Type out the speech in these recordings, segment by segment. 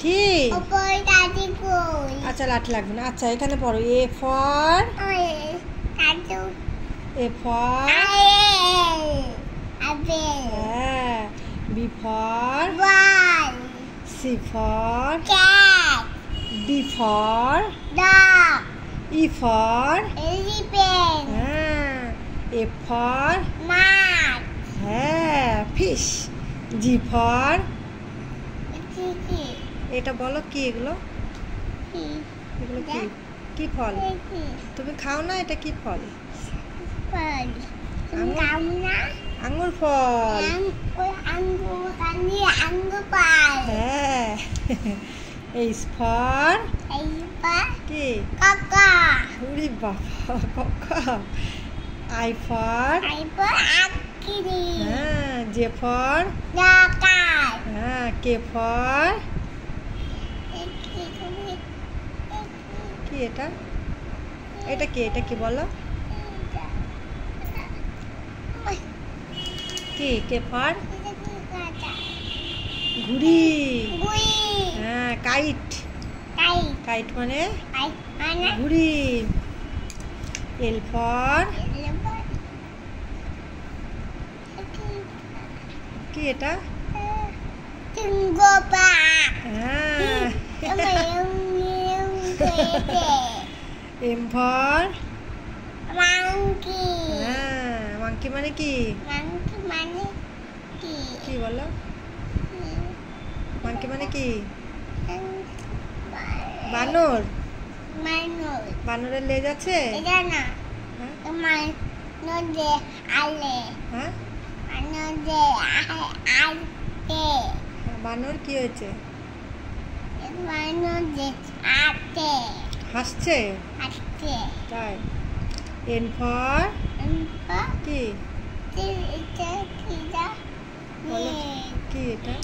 লাঠি। আচ্ছা লাঠি লাগবে না। আচ্ছা এখানে পড়ো A for B for C for D for E for F for fish G for এটা বলো কি এগুলো এগুলো কি কি ফল তুমি খাও না এটা কি ফল আঙ্গুর ফল হ্যাঁ এইচ ফর কি উড়ি বাবা কাকা আই ফর হ্যাঁ জে ফর হ্যাঁ কে ফর কি এটা এটা কি এটা কি বলো কি কে ফর ঘুড়ি হ্যাঁ কাইট কাইট মানে ঘুড়ি এল ফর কি এটা হ্যাঁ এম ফর হ্যাঁ মাংকি মানে কি কি বলো মাংকি মানে কি বানর বানরের লেজ আছে বানর কি হয়েছে হাসছে তাই এন ফর কি কি এটা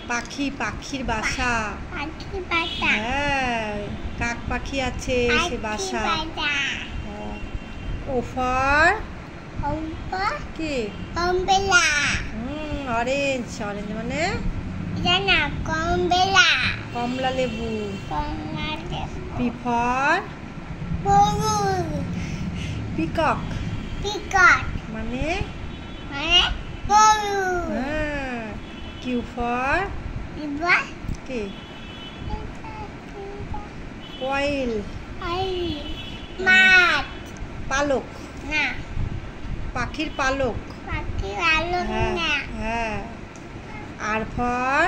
পাখি পাখির বাসা হ্যাঁ কাক পাখি আছে সে বাসা ও ফর কি অরেঞ্জ অরেঞ্জ মানে কমলা লেবু পি ফর পিকক মানে কিউ ফর কি কোয়েল পালক পাখির পালক হ্যাঁ আর ফর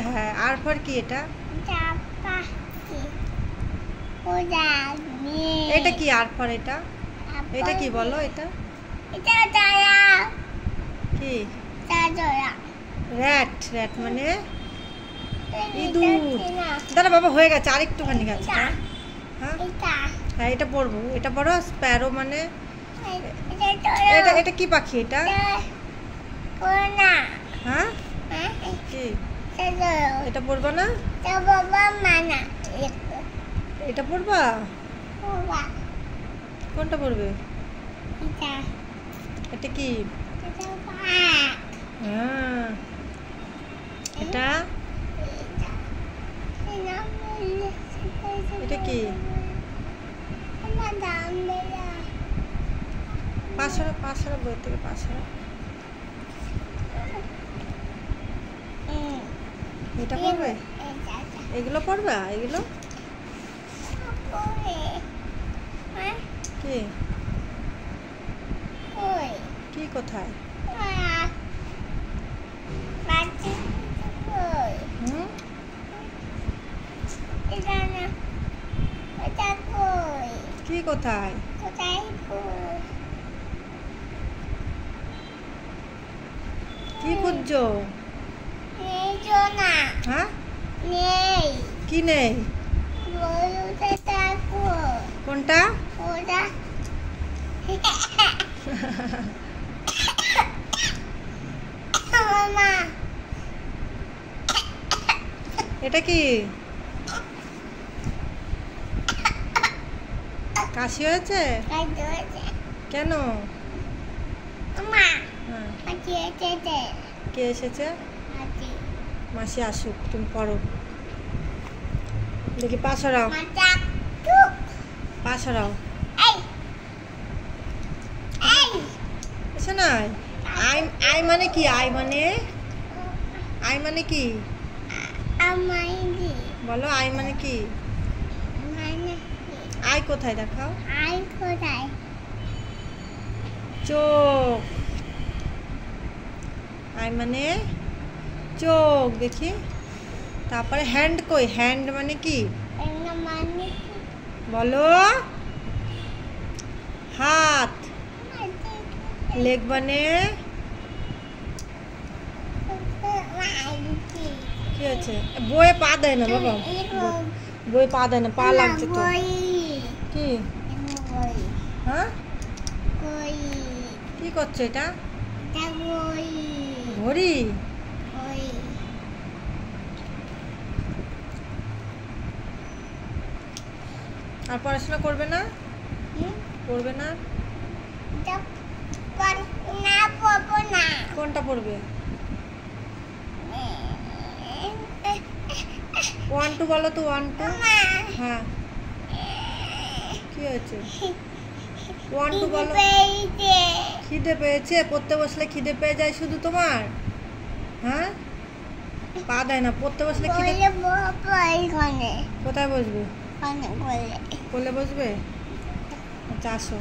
হ্যাঁ আর ফর কি এটা এটা কি আর ফর এটা এটা কি বলো এটা কি র্যাট র্যাট মানে ইঁদুর দাদা বাবা হয়ে গেছে আর একটুখানি গেছে হ্যাঁ এটা পড়বো এটা পড়ো স্প্যারো মানে এটা এটা কি পাখি এটা হ্যাঁ কি এটা পড়বা না এটা পড়বা কোনটা পড়বে এটা কি হ্যাঁ এটা এটা কি পাঁচশো বই থেকে পাঁচশো এটা পড়বে এগুলো পড়বা এগুলো কি কি কোথায় কি কোথায় কি খুঁজছো হ্যাঁ কি নেই কোনটা এটা কি কাশি হয়েছে কেন কে এসেছে মাসি আসুক, তুমি পড়ো। দেখি পা সরাও, পা সরাও। না আই, আই মানে কি? আই মানে, আই মানে কি বলো? আই মানে কি? আই কোথায় দেখাও? আই কোথায়? চোখ। আই মানে চোখ। দেখি। তারপরে হ্যান্ড কই? হ্যান্ড মানে কি বলো? হাত। লেগ মানে কি আছে? বইয়ে পা দেয় না বাবা, বই পা দেয় না, পা লাগছে তো। কি? হ্যাঁ, কি করছে এটা? ঘড়ি। আর পড়াশোনা করবে না? পড়বে না? কোনটা পড়বে? 1 2 বলো তো। 1 2। হ্যাঁ, কি হয়েছে? 1 2 বলো। খিদে পেয়েছে? পড়তে বসলে খিদে পেয়ে যায় শুধু তোমার? হ্যাঁ, পা দেয় না। পড়তে বসলে খিদে। কোথায় বসবে? কোলে বসবে? আচ্ছা আসো।